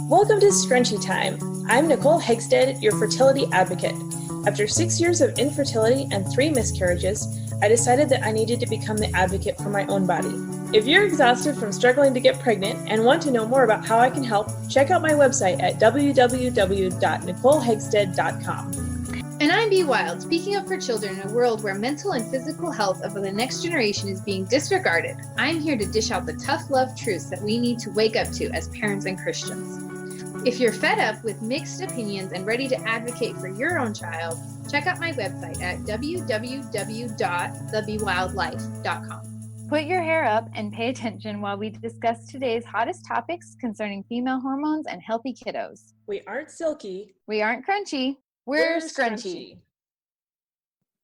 Welcome to Scrunchy Time. I'm Nicole Hegstead, your fertility advocate. After 6 years of infertility and 3 miscarriages, I decided that I needed to become the advocate for my own body. If you're exhausted from struggling to get pregnant and want to know more about how I can help, check out my website at www.nicolehegstead.com. And I'm Be Wild, speaking up for children in a world where mental and physical health of the next generation is being disregarded. I'm here to dish out the tough love truths that we need to wake up to as parents and Christians. If you're fed up with mixed opinions and ready to advocate for your own child, check out my website at www.thebewildlife.com. Put your hair up and pay attention while we discuss today's hottest topics concerning female hormones and healthy kiddos. We aren't silky. We aren't crunchy. We're scrunchy.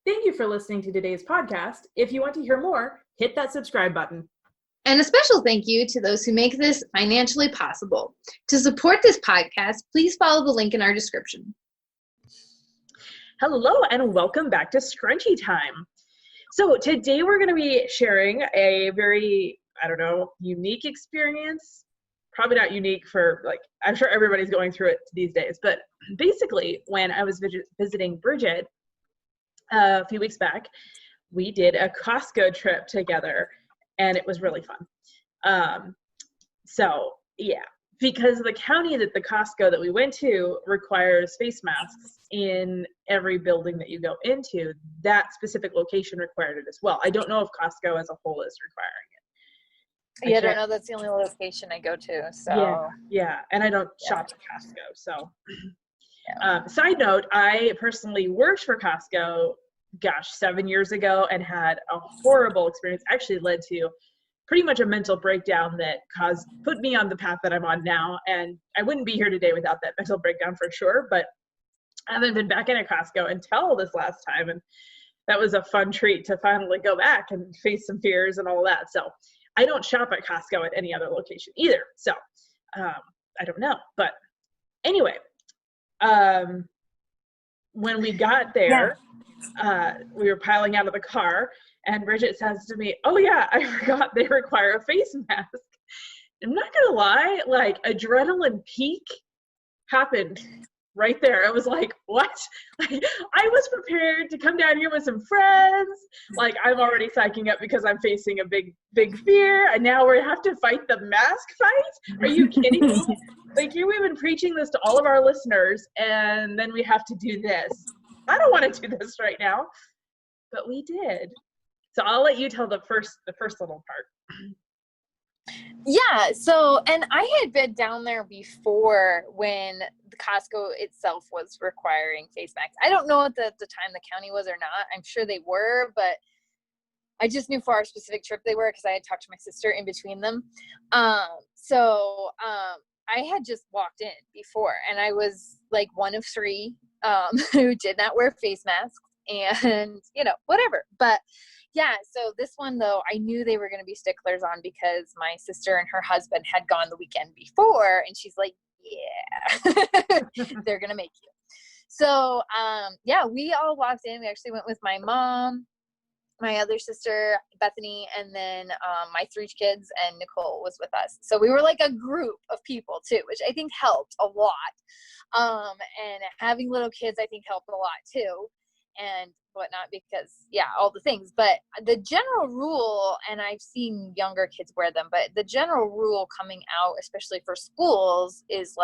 Thank you for listening to today's podcast. If you want to hear more, hit that subscribe button. And a special thank you to those who make this financially possible. To support this podcast, please follow the link in our description. Hello and welcome back to Scrunchy Time. So today we're going to be sharing a very, unique experience. Probably not unique for, I'm sure everybody's going through it these days. But basically, when I was visiting Bridget a few weeks back, we did a Costco trip together. And it was really fun. Because the county that the Costco that we went to requires face masks in every building that you go into, that specific location required it as well. I don't know if Costco as a whole is requiring it. I don't know. That's the only location I go to. So yeah. And I don't shop at Costco. So side note, I personally worked for Costco 7 years ago and had a horrible experience. Actually led to pretty much a mental breakdown that put me on the path that I'm on now. And I wouldn't be here today without that mental breakdown for sure, but I haven't been back in a Costco until this last time. And that was a fun treat to finally go back and face some fears and all that. So I don't shop at Costco at any other location either. So I don't know, but anyway, when we got there, we were piling out of the car and Bridget says to me, "Oh yeah, I forgot they require a face mask." I'm not gonna lie, adrenaline peak happened right there. I was like, what? I was prepared to come down here with some friends. I'm already psyching up because I'm facing a big fear, and now we have to fight the mask fight? Are you kidding me? Here we've been preaching this to all of our listeners, and then we have to do this. I don't want to do this right now, but we did. So I'll let you tell the first little part. Yeah. So, and I had been down there before when the Costco itself was requiring face masks. I don't know at the time the county was or not. I'm sure they were, but I just knew for our specific trip they were because I had talked to my sister in between them. I had just walked in before, and I was one of 3 who did not wear face masks, and whatever. But yeah, so this one though, I knew they were going to be sticklers on because my sister and her husband had gone the weekend before, and she's like, yeah, they're going to make you. So we all walked in. We actually went with my mom, my other sister, Bethany, and then my 3 kids, and Nicole was with us. So we were a group of people too, which I think helped a lot. And having little kids, I think helped a lot too, and whatnot, because all the things. But the general rule, and I've seen younger kids wear them, but the general rule coming out, especially for schools, is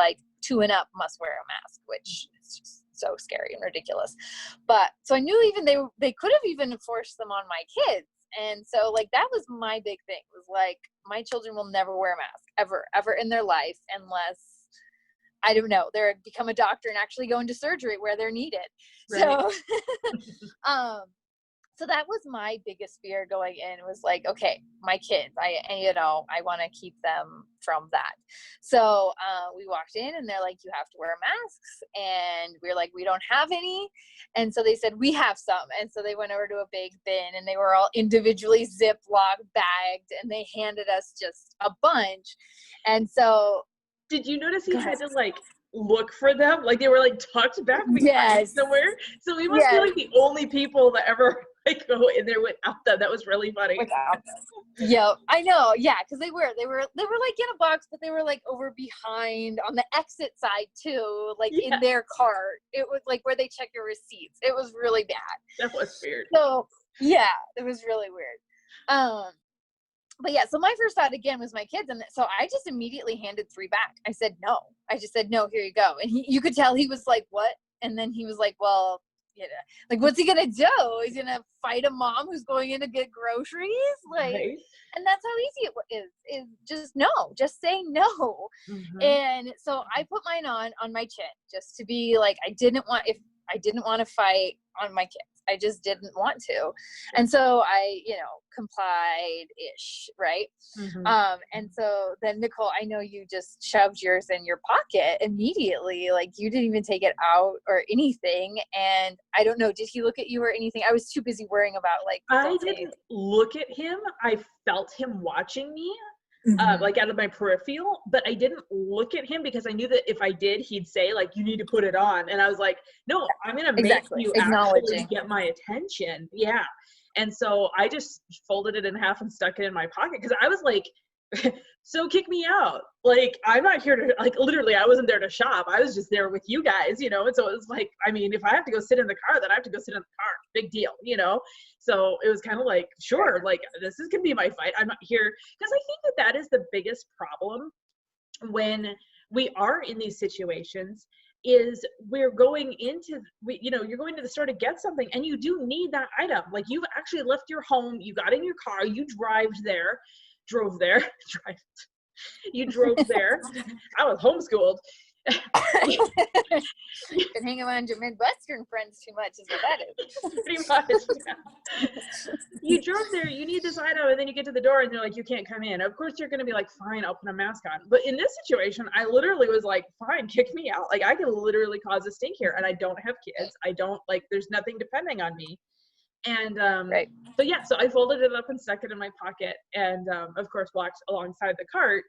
2 and up must wear a mask, which is just so scary and ridiculous. But so I knew even they could have even forced them on my kids. And so that was my big thing, was my children will never wear a mask ever in their life unless, I don't know, they're become a doctor and actually go into surgery where they're needed. Right. So that was my biggest fear going in, was okay, my kids, I want to keep them from that. So we walked in and they're like, you have to wear masks. And we were like, we don't have any. And so they said, we have some. And so they went over to a big bin and they were all individually Ziploc bagged, and they handed us just a bunch. And so did you notice he had to look for them? They were tucked back behind somewhere. So we must be the only people that ever like go in there without them. That was really funny. Without them. Yep, I know. Yeah, because they were like in a box, but they were like over behind on the exit side too, like in their cart. It was like where they check your receipts. It was really bad. That was weird. So yeah, it was really weird. But yeah, so my first thought again was my kids, and so I just immediately handed 3 back. I said no. I just said no. Here you go. And you could tell he was like, "What?" And then he was like, "Well, you know, like what's he gonna do? He's gonna fight a mom who's going in to get groceries, like." Right. And that's how easy it is just no, just say no. Mm-hmm. And so I put mine on my chin just to be like, I didn't want to fight on my kids. I just didn't want to. And so I, complied-ish, right? Mm-hmm. And so then Nicole, I know you just shoved yours in your pocket immediately. Like you didn't even take it out or anything. And I don't know, did he look at you or anything? I was too busy worrying about I didn't look at him. I felt him watching me. Like out of my peripheral, but I didn't look at him because I knew that if I did, he'd say like, you need to put it on. And I was like, no, I'm going to make you actually get my attention. Yeah. And so I just folded it in half and stuck it in my pocket. Cause I was like, so kick me out. Like, I'm not here to literally, I wasn't there to shop. I was just there with you guys, And so it was like, I mean, if I have to go sit in the car, then I have to go sit in the car. Big deal, So it was kind of like, sure, like this is going to be my fight. I'm not here. Cause I think that is the biggest problem when we are in these situations is we're going into, you're going to the store to get something and you do need that item. Like you've actually left your home, you got in your car, you drove there. You drove there. I was homeschooled. You've been hanging around your Midwestern friends too much is what that is. Pretty much. Yeah. You drove there, you need this item, and then you get to the door and they're like, you can't come in. Of course you're going to be like, fine, I'll put a mask on. But in this situation, I literally was like, fine, kick me out. Like I can literally cause a stink here and I don't have kids. I don't there's nothing depending on me. And right. But yeah, so I folded it up and stuck it in my pocket and of course walked alongside the cart.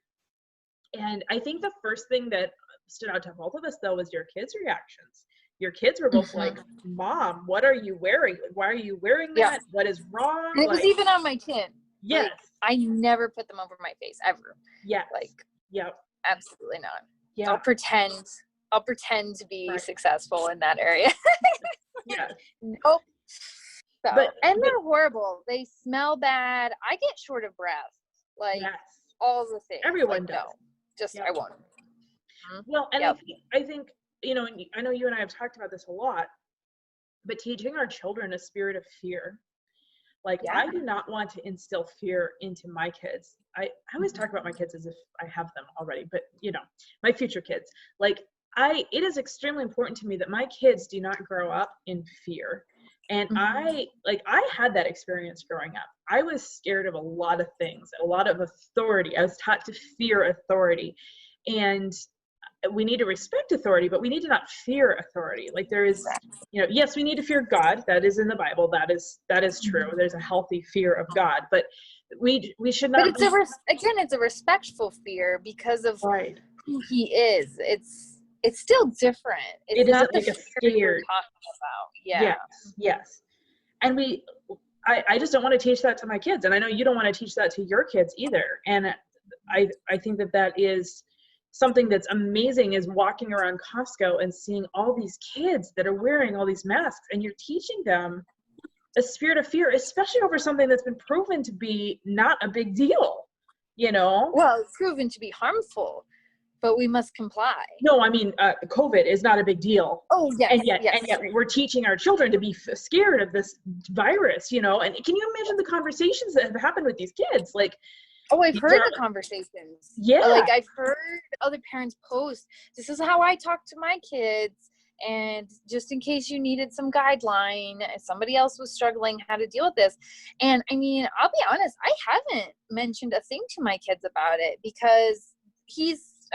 And I think the first thing that stood out to both of us though was your kids' reactions. Your kids were both like, Mom, what are you wearing? Why are you wearing that? Yeah. What is wrong? And it was even on my chin. Yes. I never put them over my face ever. Yeah. Yep. Absolutely not. Yeah. I'll pretend to be successful in that area. Yeah. Nope. So, and they're horrible. They smell bad. I get short of breath. Yes. All the things. Everyone does. No, I won't. Well, and I think, I know you and I have talked about this a lot, but teaching our children a spirit of fear. I do not want to instill fear into my kids. I always talk about my kids as if I have them already, but my future kids. It is extremely important to me that my kids do not grow up in fear. And I had that experience growing up. I was scared of a lot of things, a lot of authority. I was taught to fear authority. And we need to respect authority, but we need to not fear authority. There is, yes, we need to fear God. That is in the Bible. That is true. There's a healthy fear of God, but we should not. But it's a respectful fear because of who He is. It's still different. It's not the fear you're talking about. Yeah. Yes. And I just don't want to teach that to my kids. And I know you don't want to teach that to your kids either. And I think that is something that's amazing is walking around Costco and seeing all these kids that are wearing all these masks and you're teaching them a spirit of fear, especially over something that's been proven to be not a big deal, Well, it's proven to be harmful, but we must comply. No, I mean, COVID is not a big deal. Oh, yes. And yet we're teaching our children to be scared of this virus, and can you imagine the conversations that have happened with these kids? I've heard the conversations. Yeah. I've heard other parents post, this is how I talk to my kids. And just in case you needed some guideline, somebody else was struggling how to deal with this. And I mean, I'll be honest, I haven't mentioned a thing to my kids about it because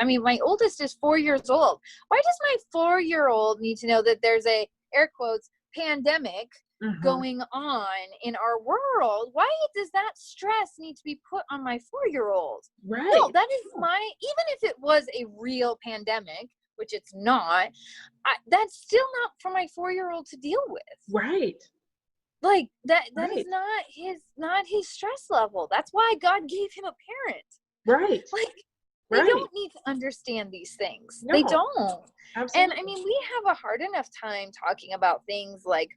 my oldest is 4 years old. Why does my 4-year-old need to know that there's a, air quotes, pandemic going on in our world? Why does that stress need to be put on my 4-year-old? Right. No, that is even if it was a real pandemic, which it's not, that's still not for my 4-year-old to deal with. Right. Like that is Right. not his stress level. That's why God gave him a parent. Right. Like, they Right. don't need to understand these things. They No. don't. Absolutely. And I mean, we have a hard enough time talking about things like,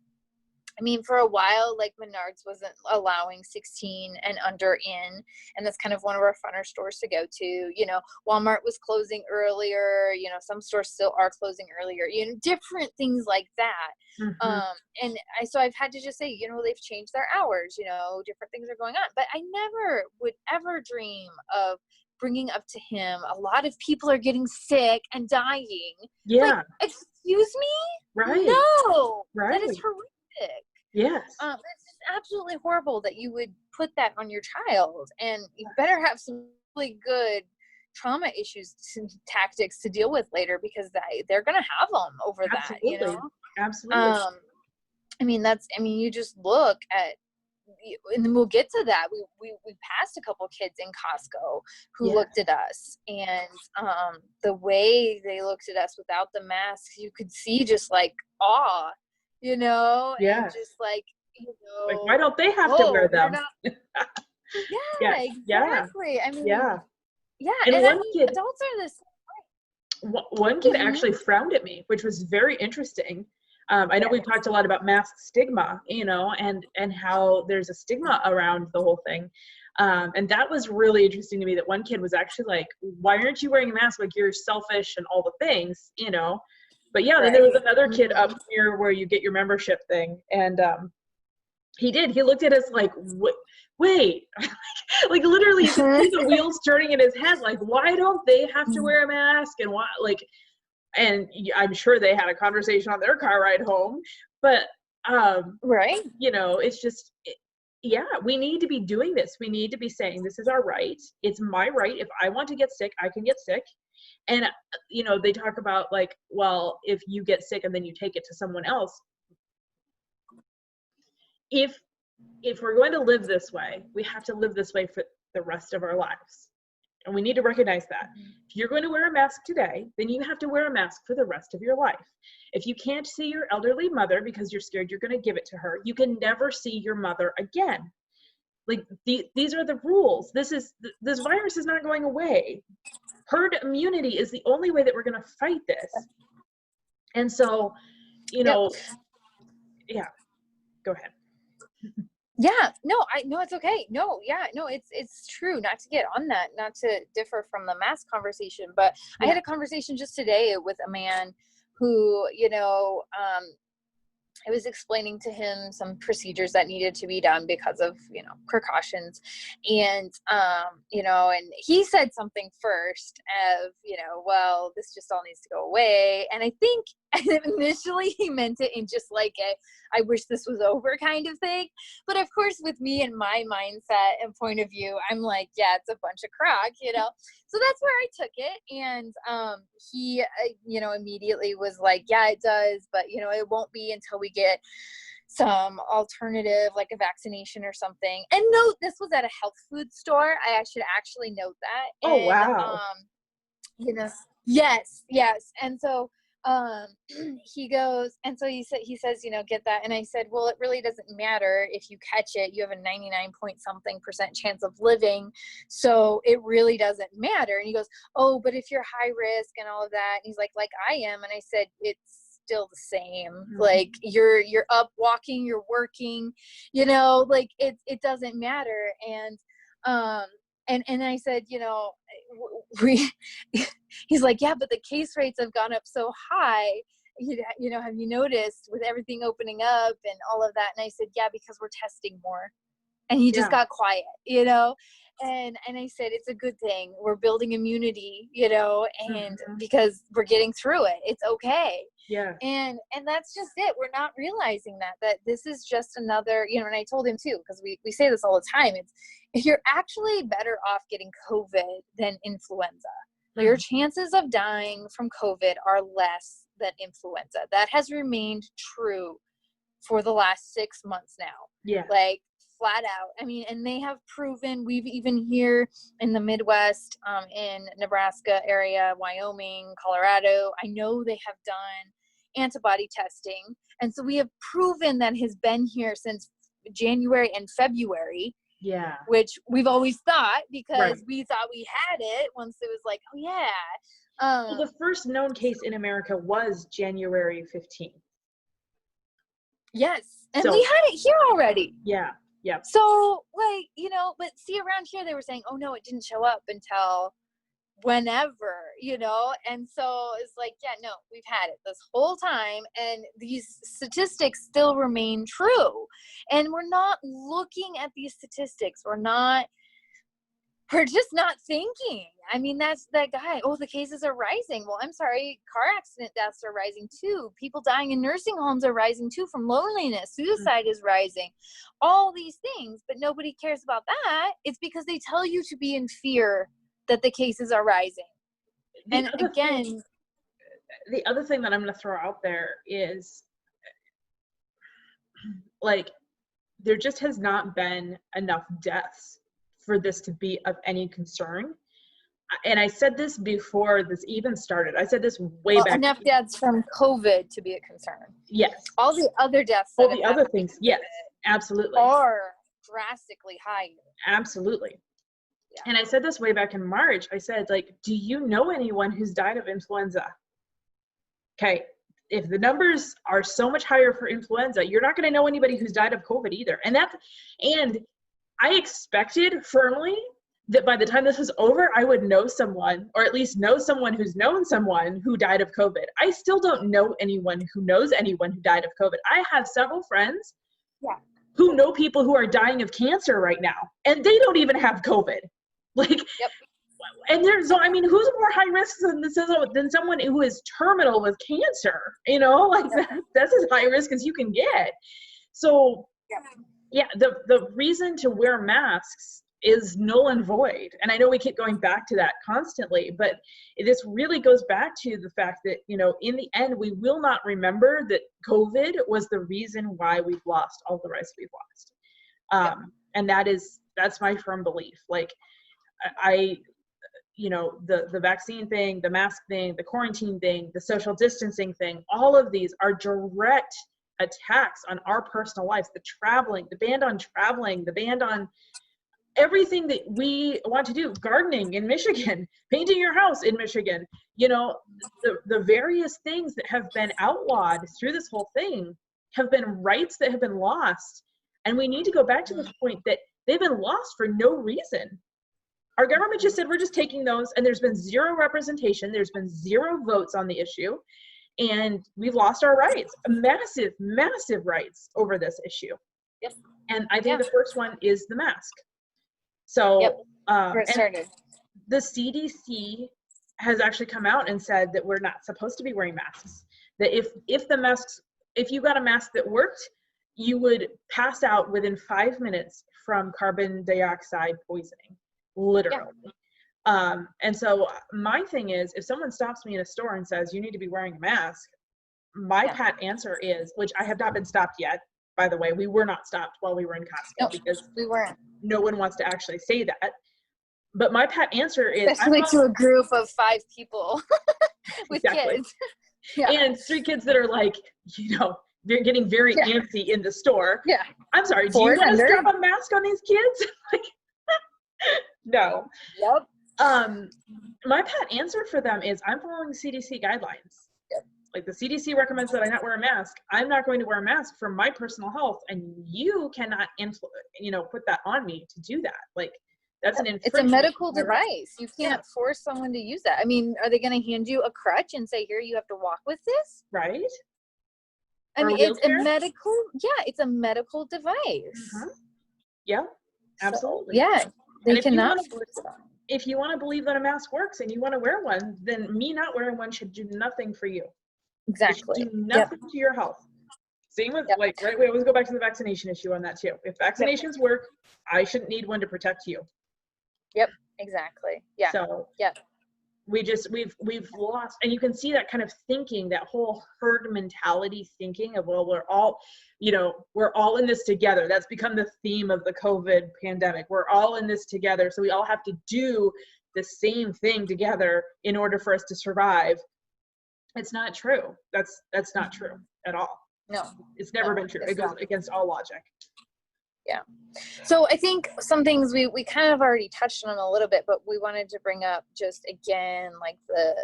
I mean, for a while, like Menards wasn't allowing 16 and under in, and that's kind of one of our funner stores to go to. You know, Walmart was closing earlier. You know, some stores still are closing earlier. You know, different things like that. Mhm. So I've had to just say, you know, they've changed their hours. You know, different things are going on. But I never would ever dream of bringing up to him, a lot of people are getting sick and dying. Like, Yeah. excuse me? Right. No, Right. that is horrific. Yes. It's just absolutely horrible that you would put that on your child, and you better have some really good trauma issues tactics to deal with later, because they're gonna have them over that, you Absolutely. know. Absolutely. I mean, you just look at, and then we'll get to that. We passed a couple kids in Costco who Yes. looked at us, and the way they looked at us without the masks, you could see just like awe, you know, and Yes. just like, you know, Like, why don't they have to whoa, wear they're them? not. Yeah. Yeah, Yeah. exactly. I mean, Yeah. yeah, And and I one mean, kid, adults are this. one kid actually frowned at me, which was very interesting. I know we've talked a lot about mask stigma, you know, and how there's a stigma around the whole thing. And that was really interesting to me, that one kid was actually like, why aren't you wearing a mask? Like, you're selfish and all the things, you know. But yeah, then there was another kid up near where you get your membership thing, and he looked at us like, wait, like literally you could see the wheels turning in his head, like, why don't they have to wear a mask, and why, like, and I'm sure they had a conversation on their car ride home, but Right. you know, it's just, yeah, we need to be doing this. We need to be saying, this is our right. It's my right. If I want to get sick, I can get sick. And you know, they talk about like, well, if you get sick and then you take it to someone else, if we're going to live this way, we have to live this way for the rest of our lives. And we need to recognize that. If you're going to wear a mask today, then you have to wear a mask for the rest of your life. If you can't see your elderly mother because you're scared you're going to give it to her, you can never see your mother again. Like, these are the rules. This virus is not going away. Herd immunity is the only way that we're going to fight this. And so, you know, yeah, go ahead. Yeah, no, it's okay. No, yeah, no, it's true. Not to get on that, not to differ from the mask conversation, but I had a conversation just today with a man who, you know, I was explaining to him some procedures that needed to be done because of, you know, precautions. And, you know, and he said something first of, you know, well, this just all needs to go away. And I think initially he meant it in just like I wish this was over kind of thing. But of course, with me and my mindset and point of view, I'm like, yeah, it's a bunch of crock, you know? So that's where I took it. And he, you know, immediately was like, yeah, it does. But, you know, it won't be until we get some alternative, like a vaccination or something. And note, this was at a health food store. I should actually note that. Oh, And, wow. you know, yes. And so he goes, and so he says, you know, get that. And I said, well, it really doesn't matter if you catch it. You have a 99 point something % chance of living. So it really doesn't matter. And he goes, oh, but if you're high risk and all of that. And he's like I am. And I said, it's still the same. Like, you're up walking, you're working, you know, like it doesn't matter. And and I said, you know, he's like, yeah, but the case rates have gone up so high. You know, have you noticed with everything opening up and all of that? And I said, yeah, because we're testing more. And he just got quiet, you know? And I said, it's a good thing. We're building immunity, you know, and because we're getting through it, it's okay. Yeah. And that's just it. We're not realizing that this is just another, you know, and I told him too, because we say this all the time. It's, you're actually better off getting COVID than influenza. Your chances of dying from COVID are less than influenza. That has remained true for the last 6 months now. Yeah. Like, flat out. I mean, and they have proven, we've even here in the Midwest, in Nebraska area, Wyoming, Colorado, I know they have done antibody testing. And so we have proven that has been here since January and February. Yeah. Which we've always thought, because Right. we thought we had it once it was like, oh yeah. Well, the first known case in America was January 15th. Yes. And So- we had it here already. Yeah. Yeah. So, like, you know, but see, around here they were saying, oh no, it didn't show up until whenever, you know? And so it's like, yeah, no, we've had it this whole time, and these statistics still remain true. And we're not looking at these statistics. We're just not thinking. I mean, that's that guy. Oh, the cases are rising. Well, I'm sorry. Car accident deaths are rising too. People dying in nursing homes are rising too from loneliness. Suicide is rising. All these things, but nobody cares about that. It's because they tell you to be in fear that the cases are rising. And again, the other thing that I'm going to throw out there is, like, there just has not been enough deaths for this to be of any concern. And I said this before this even started. I said this way back. Enough deaths from COVID to be a concern. Yes. All the other deaths. All the other things. Yes, absolutely. Are drastically higher. Absolutely. Yeah. And I said this way back in March. I said, like, do you know anyone who's died of influenza? Okay. If the numbers are so much higher for influenza, you're not going to know anybody who's died of COVID either. And I expected firmly that by the time this was over, I would know someone, or at least know someone who's known someone who died of COVID. I still don't know anyone who knows anyone who died of COVID. I have several friends who know people who are dying of cancer right now, and they don't even have COVID. Like, yep. And there's, I mean, who's more high risk than someone who is terminal with cancer? You know, like that's as high risk as you can get. So, yeah, the reason to wear masks is null and void. And I know we keep going back to that constantly, but this really goes back to the fact that, you know, in the end, we will not remember that COVID was the reason why we've lost all the lives we've lost. And that's my firm belief. Like, you know, the vaccine thing, the mask thing, the quarantine thing, the social distancing thing, all of these are direct attacks on our personal lives. The traveling, the ban on traveling, the ban on everything that we want to do, gardening in Michigan, painting your house in Michigan, you know, the various things that have been outlawed through this whole thing have been rights that have been lost. And we need to go back to the point that they've been lost for no reason. Our government just said, we're just taking those, and there's been zero representation. There's been zero votes on the issue, and we've lost our rights, massive, massive rights over this issue. Yep. And I think the first one is the mask. So where it started. The CDC has actually come out and said that we're not supposed to be wearing masks. That if you got a mask that worked, you would pass out within 5 minutes from carbon dioxide poisoning. Literally. And so my thing is, if someone stops me in a store and says, you need to be wearing a mask, my pat answer is, which I have not been stopped yet, by the way, we were not stopped while we were in Costco because we weren't. No one wants to actually say that. But my pat answer is, especially to a group of 5 people with kids. And 3 kids that are like, you know, they're getting very antsy in the store. I'm sorry, do you want to strap a mask on these kids? Like, no. My pat answer for them is, I'm following CDC guidelines. Like, the CDC recommends that I not wear a mask. I'm not going to wear a mask for my personal health, and you cannot put that on me to do that. Like, that's an infringement. It's a medical device. You can't force someone to use that. I mean, are they going to hand you a crutch and say, here, you have to walk with this? Right. I mean, it's a medical device. Yeah, absolutely. So, they cannot. If you want to believe that a mask works and you want to wear one, then me not wearing one should do nothing for you. Exactly. It should do nothing to your health. Same with like, right? We always go back to the vaccination issue on that too. If vaccinations work, I shouldn't need one to protect you. Yep. Exactly. Yeah. So we've lost, and you can see that kind of thinking, that whole herd mentality thinking of, well, we're all in this together. That's become the theme of the COVID pandemic. We're all in this together, so we all have to do the same thing together in order for us to survive. It's not true. That's not true at all. No, it's never been true. It goes against all logic. Yeah. So I think some things we kind of already touched on a little bit, but we wanted to bring up just again, like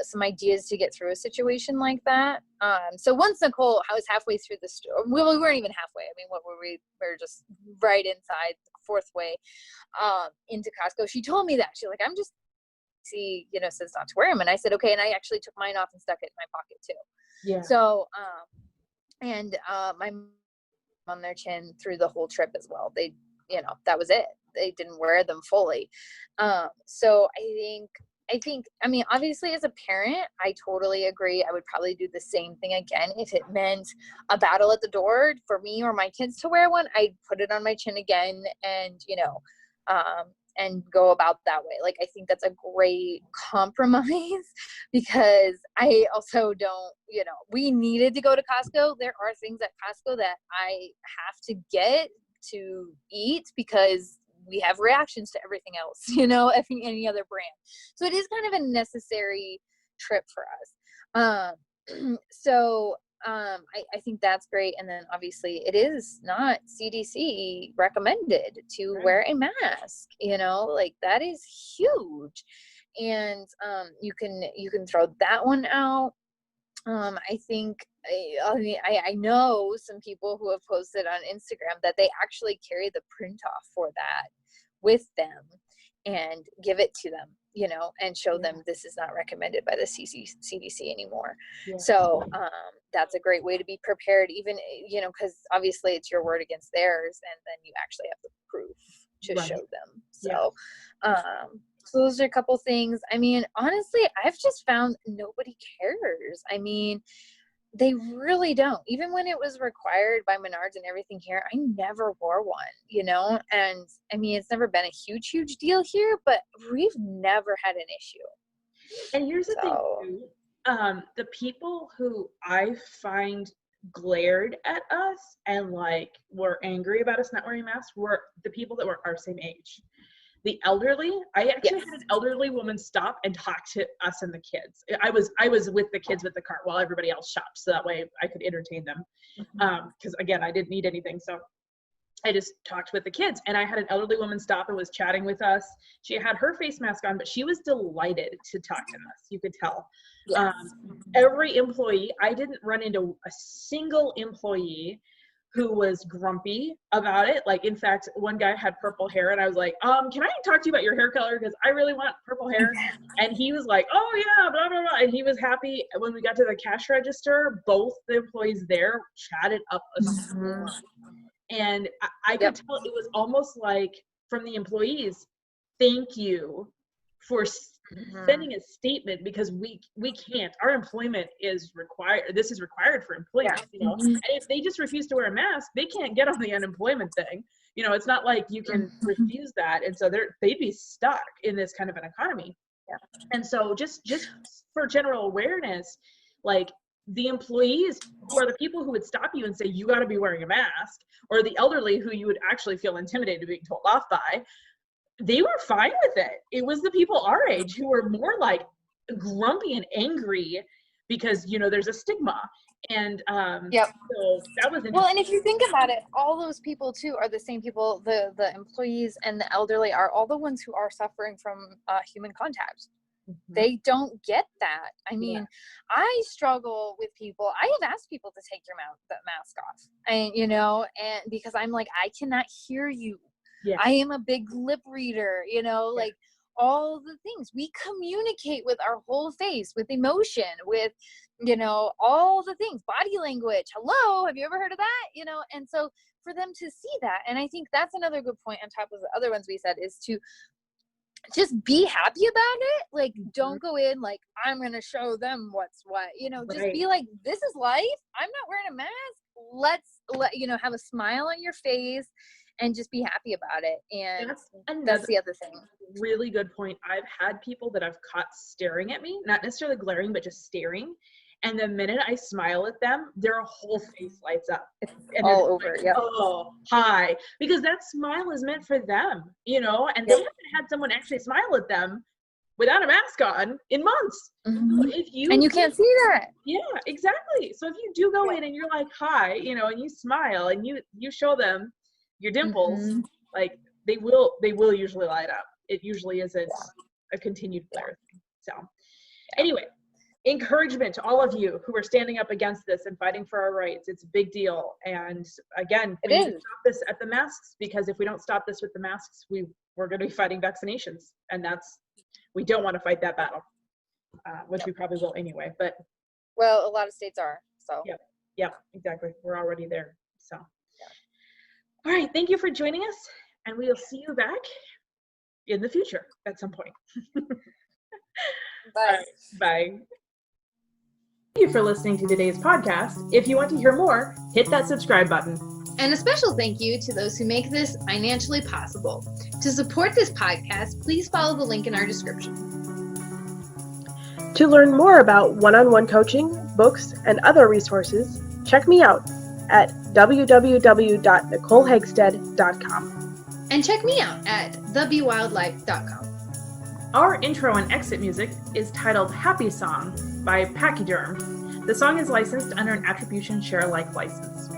some ideas to get through a situation like that. So once Nicole, I was halfway through the store. Well, we weren't even halfway. I mean, what were we? We were just right inside the fourth way into Costco. She told me that. She's like, I'm just says not to wear them. And I said, okay. And I actually took mine off and stuck it in my pocket too. Yeah. So, my on their chin through the whole trip as well. They, that was it. They didn't wear them fully. So I think, I mean, obviously as a parent, I totally agree. I would probably do the same thing again. If it meant a battle at the door for me or my kids to wear one, I'd put it on my chin again and go about that way. Like, I think that's a great compromise because I also don't, we needed to go to Costco. There are things at Costco that I have to get to eat because we have reactions to everything else, any other brand. So it is kind of a necessary trip for us. I think that's great. And then obviously it is not CDC recommended to wear a mask, like that is huge. And you can throw that one out. I think I know some people who have posted on Instagram that they actually carry the print off for that with them and give it to them, and show them this is not recommended by the CDC anymore. Yeah. So that's a great way to be prepared, even, because obviously it's your word against theirs, and then you actually have the proof to show them. So, so those are a couple things. I mean, honestly, I've just found nobody cares. I mean, they really don't. Even when it was required by Menards and everything here, I never wore one, and I mean, it's never been a huge deal here, but we've never had an issue. And here's the thing too, the people who I find glared at us and like were angry about us not wearing masks were the people that were our same age. The elderly, I actually had an elderly woman stop and talk to us and the kids. I was with the kids with the cart while everybody else shopped, so that way I could entertain them. Because again, I didn't need anything, so I just talked with the kids. And I had an elderly woman stop and was chatting with us. She had her face mask on, but she was delighted to talk to us. You could tell. Yes. Every employee, I didn't run into a single employee who was grumpy about it. Like, in fact, one guy had purple hair and I was like, can I talk to you about your hair color? Because I really want purple hair. And he was like, oh yeah, blah, blah, blah. And he was happy. When we got to the cash register, both the employees there chatted up a storm. And I could tell it was almost like from the employees, thank you for sending a statement, because we can't, our employment is required, this is required for employment, and if they just refuse to wear a mask, they can't get on the unemployment thing, it's not like you can refuse that, and so they'd be stuck in this kind of an economy. And so just for general awareness, like, the employees who are the people who would stop you and say you got to be wearing a mask, or the elderly who you would actually feel intimidated being told off by, they were fine with it. It was the people our age who were more like grumpy and angry because, there's a stigma. And so that was interesting. Well, and if you think about it, all those people too are the same people, the employees and the elderly are all the ones who are suffering from human contact. They don't get that. I mean, I struggle with people. I have asked people to take the mask off, and and because I'm like, I cannot hear you. I am a big lip reader, like all the things. We communicate with our whole face, with emotion, with, all the things, body language. Hello, have you ever heard of that? And so for them to see that, and I think that's another good point on top of the other ones we said, is to just be happy about it. Like, don't go in like, I'm going to show them what's what, just be like, this is life. I'm not wearing a mask. Let's have a smile on your face and just be happy about it. And that's the other thing. Really good point. I've had people that I've caught staring at me, not necessarily glaring, but just staring. And the minute I smile at them, their whole face lights up. And all over, like, oh, hi. Because that smile is meant for them, and they haven't had someone actually smile at them without a mask on in months. So if you can't see that. Yeah, exactly. So if you do go in and you're like, hi, and you smile and you show them your dimples, Mhm. like they will usually light up. It usually isn't a continued flare thing. So anyway, encouragement to all of you who are standing up against this and fighting for our rights. It's a big deal. And again, we need to stop this at the masks, because if we don't stop this with the masks, we're going to be fighting vaccinations, and we don't want to fight that battle, which we probably will anyway. But well, a lot of states are. So yeah, exactly. We're already there. So all right, thank you for joining us, and we will see you back in the future at some point. Bye. Bye. Thank you for listening to today's podcast. If you want to hear more, hit that subscribe button. And a special thank you to those who make this financially possible. To support this podcast, please follow the link in our description. To learn more about one-on-one coaching, books, and other resources, check me out at www.nicolehagstead.com. And check me out at thebewildlife.com. Our intro and exit music is titled Happy Song by Pachyderm. The song is licensed under an Attribution Share Alike license.